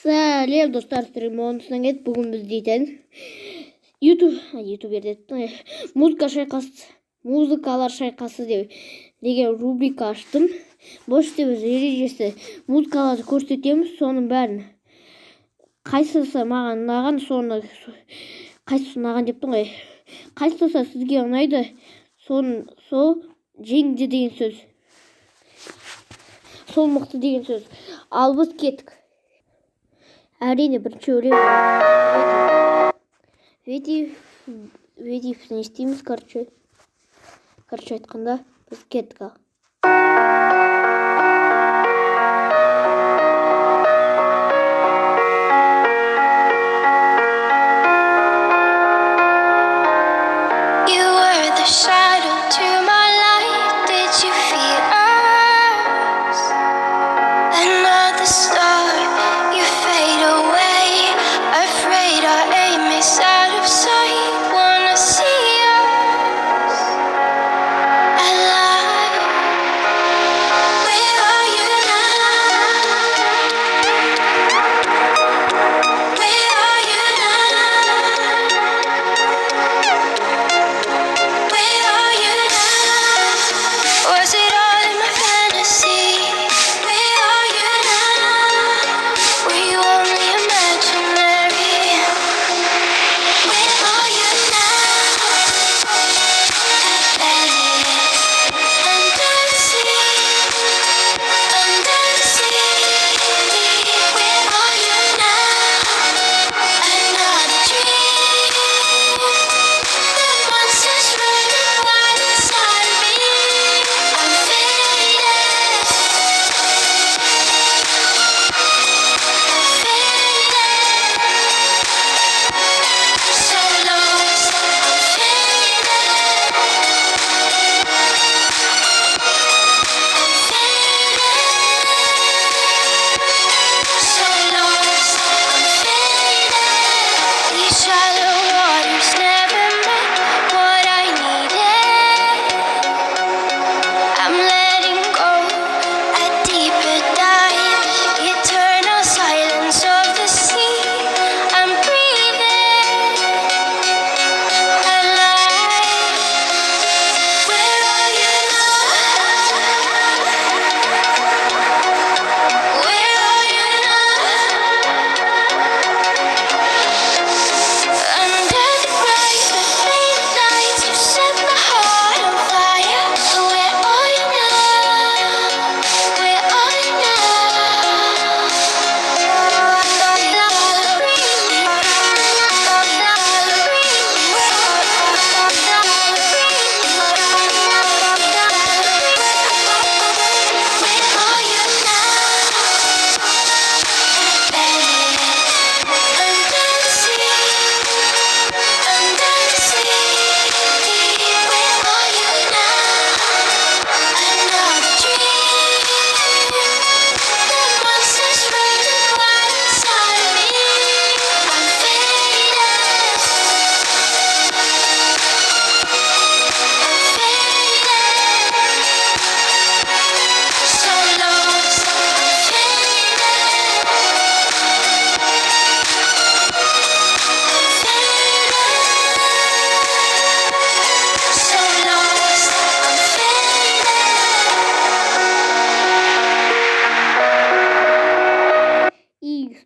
Сәлем достар, сіздерге бүгін біз дейтін YouTube музыкалар шайқасы деген рубрика аштым. Бұл жерде біз ережесі музыкаларды көрсетеміз, соның бәрін қайсысы маған ұнаған, қайсысы ұнаған дептім ғой. Қайсысы сізге ұнайды, сол жеңді деген сөз. Сол мықты деген сөз. Ал біз кеттік. Әрине бірінші өлең. Ведив не істейміз, короче айтқанда біз кеттік.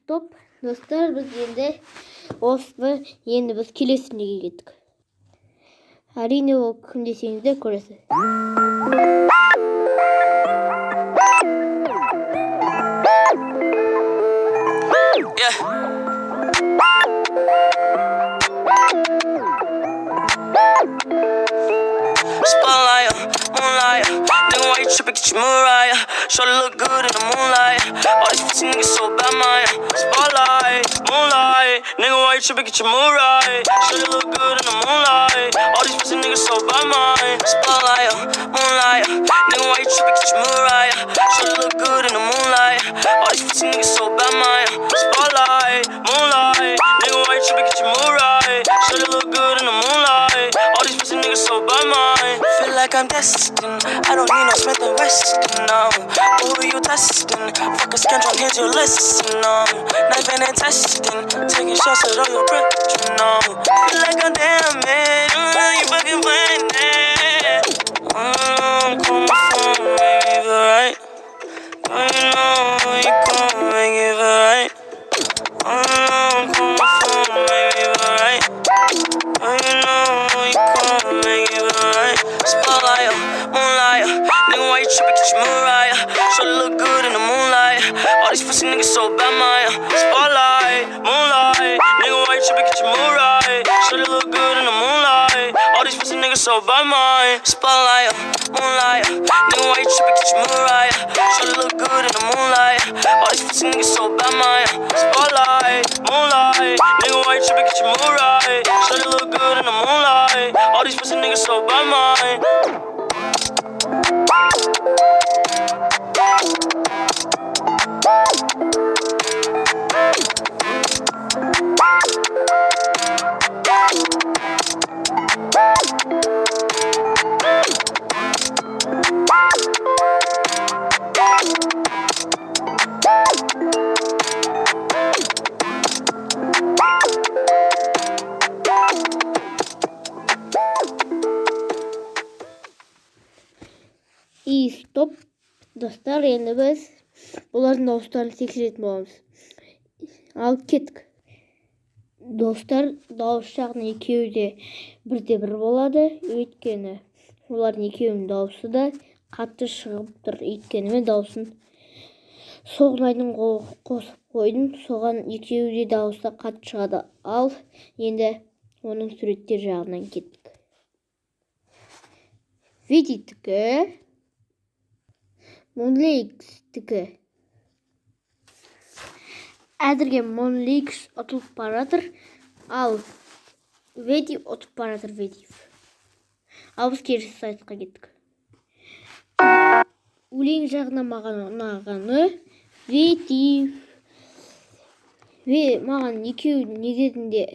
Стоп, достар, біз біз келесіне кеттік. Әрине ол кім десеңіздер көресіз. Get your Mariah, shorty look good in the moonlight. All these pussy niggas so bad, man. Spotlight, moonlight, nigga, why you tripping? Get your Mariah, shorty look good in the moonlight. All these pussy niggas so bad, man. Spotlight, moonlight, nigga, why you tripping? Get your Mariah, shorty look good in the moonlight. All these pussy niggas so bad, man. Spotlight, moonlight, nigga, why you tripping? Get your Mariah, shorty look good in the moonlight. All these pussy niggas so bad, man. Feel like like I'm destined. I don't need no Smith and Wesson, no. Who are you testing? Fuck a scantron, here's your lesson, no. Knifing and testing, taking shots at all your breath, you know. Feel like I'm damn man, you fucking playing that. Call my phone, baby, feel right. Girl, you know you gon' make it feel right. Call my phone, baby, feel right. Girl, you know you gon' make it feel right. Spotlight, moonlight, nigga, why you trippin'? Get your Mariah. Shorty look good in the moonlight. All these pussy niggas so bad, my spotlight, moonlight, nigga, why you trippin'? Get your Mariah. Shorty look good in the moonlight. All these pussy niggas so bad, my spotlight, moonlight, nigga, why you trippin'? Get your Mariah. Shorty look good in the moonlight. All these pussy niggas so bad, my spotlight, moonlight, nigga, why you trippin'? Get your Mariah. Shorty look good in the moonlight. All these pussy niggas so bad, my. İyi stop. Dostlar, endi biz bularning davoslarini tekshirib bo'lamiz. Al ketdik. Dostlar, davosh жағынан ikkovi de birde bir bo'ladi. Өйткені ularning ikkovining davosi da qattiq шығып тұр. Өйткені мен davoсын соғылайдың қосып қойдым. Соған ikkovi de davosi da qattiq шығады. Ал енді оның суреттер жағынан кеттік. Видите, Monleaks-тікі. Әзірге Monleaks ұтылып баратыр, ал Ведив ұтып баратыр, Ведив. Ал біз керісі сайтқа кеттік. Өлең жағына маған ұнағаны Ведив. Маған екеуінің негізінде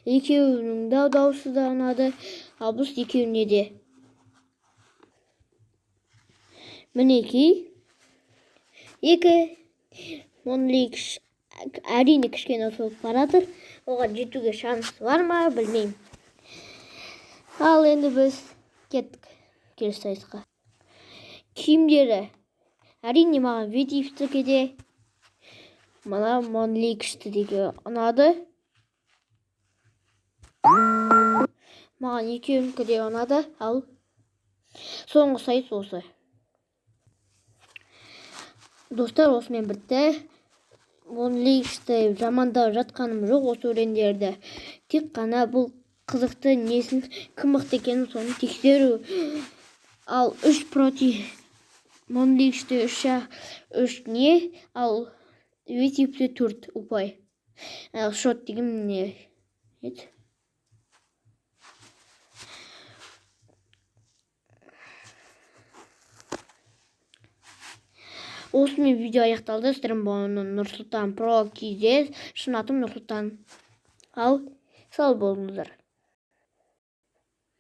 екеуінің дауысы да ұнады, ал біз екеуіне де. Мінекей, екі Monleaks әрине кішкене ұтылып баратыр. Оған жетуге шансы бар ма, білмеймін. Ал енді біз кеттік келесі сайысқа. Киімдері әрине маған Ведивтікі де, мына Monleaks-тікі ұнады. Маған екеуінікі де ұнады, ал соңғы сайыс осы. Достар, осымен бітті. Monleaks-ты жамандап жатқаным жоқ осы өлеңдерді. Тек қана бұл қызықты несін, кім мықты екенін соны тексеру. Ал 3 против Monleaks-ты 3 не, ал Ведивті 4 ұпай. Шот деген не еді? Осымен видео аяқталды. Сіздердің болғаны Нұрсұлтан Pro KZ. Шын атым Нұрсұлтан. Ал сау болыңыздар.